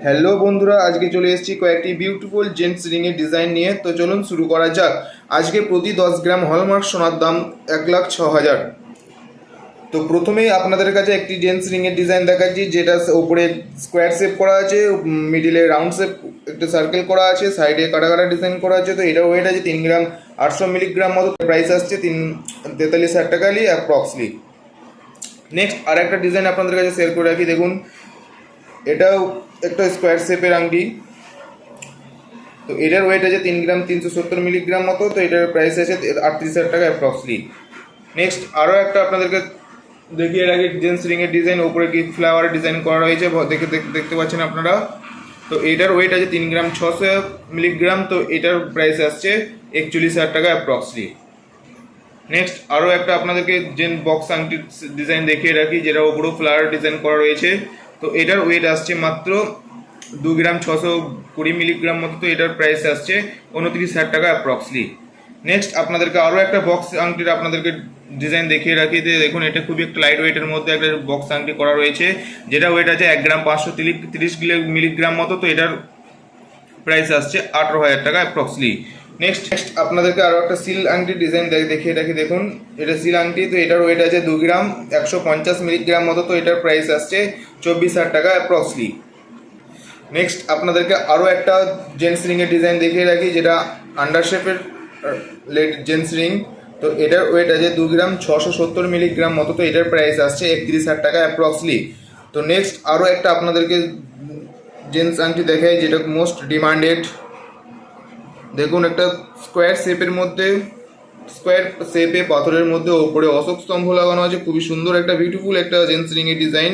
Hello বন্ধুরা, আজকে চলে এসেছি কয়েকটি বিউটিফুল জেন্টস রিংয়ের ডিজাইন নিয়ে। তো চলুন শুরু করা যাক। আজকে প্রতি 10 গ্রাম হলমার্ক সোনার দাম 1,06,000। তো প্রথমেই আপনাদের কাছে একটি জেন্টস রিংয়ের ডিজাইন দেখাচ্ছি, যেটা ওপরে স্কোয়ার শেপ করা আছে, মিডিলে রাউন্ড শেপ একটা সার্কেল করা আছে, সাইডে কাটা কাটা ডিজাইন করা আছে। তো এটার ওয়েট আছে 3 গ্রাম 800 মিলিগ্রাম মতো। প্রাইস আসছে 43,000 টাকালি অ্যাপ্রক্সলি। নেক্সট আর একটা ডিজাইন আপনাদের কাছে শেয়ার করে রাখি, দেখুন এটাও একটা স্কোয়ার শেপের আংটি। তো এটার ওয়েট আছে 3 গ্রাম 370 মিলিগ্রাম মতো। তো এটার প্রাইস আছে 38,000 টাকা অ্যাপ্রক্সলি। নেক্সট আরও একটা আপনাদেরকে দেখিয়ে রাখি জেন্টস রিংয়ের ডিজাইন, ওপরে কি ফ্লাওয়ার ডিজাইন করা রয়েছে দেখতে পাচ্ছেন আপনারা। তো এটার ওয়েট আছে 3 গ্রাম 600 মিলিগ্রাম। তো এটার প্রাইস আসছে 41,000 টাকা অ্যাপ্রক্সলি। নেক্সট আরও একটা আপনাদেরকে জেন বক্স আংটির ডিজাইন দেখিয়ে রাখি, যেটা ওপরেও ফ্লাওয়ার ডিজাইন করা রয়েছে। তো এটার ওয়েট আসছে মাত্র 2 গ্রাম 620 মিলিগ্রাম মতো। তো এটার প্রাইস আসছে 29,000 টাকা অ্যাপ্রক্সলি। নেক্সট আপনাদেরকে আরও একটা বক্স আংটির আপনাদেরকে ডিজাইন দেখিয়ে রাখি। দেখুন এটা খুবই একটা লাইট ওয়েটের মধ্যে একটা বক্স আংটি করা রয়েছে, যেটা ওয়েট আছে 1 গ্রাম 530 মিলিগ্রাম মতো। তো এটার প্রাইস আসছে 18,000 টাকা অ্যাপ্রক্সলি। নেক্সট আপনাদেরকে আরও একটা সিল আংটির ডিজাইন দেখিয়ে রাখি, দেখুন এটা সিল আংটি। তো এটার ওয়েট আছে 2 গ্রাম 150 মিলিগ্রাম মতো। তো এটার প্রাইস আসছে 24,000 টাকা অ্যাপ্রক্সলি। নেক্সট আপনাদেরকে আরও একটা জেন্টস রিংয়ের ডিজাইন দেখিয়ে রাখি, যেটা আন্ডার শেপের জেন্টস রিং। তো এটার ওয়েট আছে 2 গ্রাম 670 মিলিগ্রাম মতো। তো এটার প্রাইস আসছে 31,000 টাকা অ্যাপ্রক্সলি। তো নেক্সট আরও একটা আপনাদেরকে জেন্টস আংটি দেখাই, যেটা মোস্ট ডিমান্ডেড। দেখুন একটা স্কোয়ার শেপের মধ্যে, স্কোয়ার শেপে পাথরের মধ্যে ওপরে অশোক স্তম্ভ লাগানো আছে। খুবই সুন্দর একটা বিউটিফুল একটা জেন্টস রিংয়ের ডিজাইন,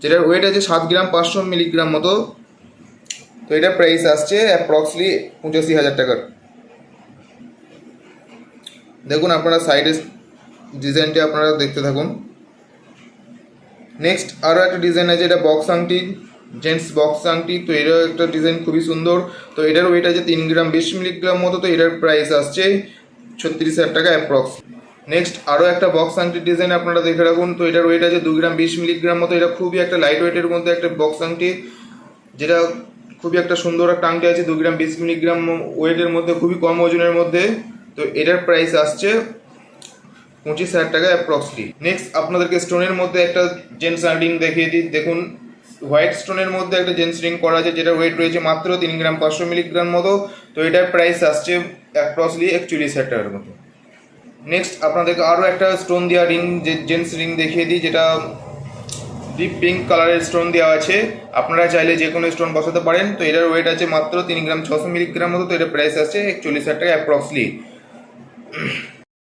যেটার ওয়েট আছে 7 গ্রাম 500 মিলিগ্রাম মতো। তো এটার প্রাইস আসছে অ্যাপ্রক্সলি 85,000 টাকার। দেখুন আপনারা সাইডে ডিজাইনটি আপনারা দেখতে থাকুন। নেক্সট আরও একটা ডিজাইন আছে, এটা বক্স আংটি, জেন্টস বক্স আংটি। তো এটাও একটা ডিজাইন খুবই সুন্দর। তো এটার ওয়েট আছে 3 গ্রাম 20 মিলিগ্রাম মতো। তো এটার প্রাইস আসছে 36,000 টাকা অ্যাপ্রক্স। নেক্সট আরও একটা বক্স আংটির ডিজাইন আপনারা দেখে রাখুন। তো এটার ওয়েট আছে 2 গ্রাম 20 মিলিগ্রাম মতো। এটা খুবই একটা লাইট ওয়েটের মধ্যে একটা বক্স আংটি, যেটা খুবই একটা সুন্দর একটা আংটি আছে। 2 গ্রাম 20 মিলিগ্রাম ওয়েটের মধ্যে, খুবই কম ওজনের মধ্যে। তো এটার প্রাইস আসছে 25,000 টাকা অ্যাপ্রক্সলি। নেক্সট আপনাদেরকে স্টোনের মধ্যে একটা জেন্টস রিং দেখিয়ে দিই। দেখুন হোয়াইট স্টোনের মধ্যে একটা জেন্টস রিং করা আছে, যেটার ওয়েট রয়েছে মাত্র 3 গ্রাম 500 মিলিগ্রাম মতো। তো এটার প্রাইস আসছে অ্যাপ্রক্সলি 41,000 টাকার মতো। নেক্সট আপনাদেরকে আরও একটা স্টোন দেওয়া রিং, জেন্টস রিং দেখিয়ে দিই, যেটা ডিপ পিঙ্ক কালারের স্টোন দেওয়া আছে। আপনারা চাইলে যে কোনো স্টোন বসাতে পারেন। তো এটার ওয়েট আছে মাত্র 3 গ্রাম 600 মিলিগ্রাম মতো। তো এটার প্রাইস আসছে 41,000 টাকা অ্যাপ্রক্সলি।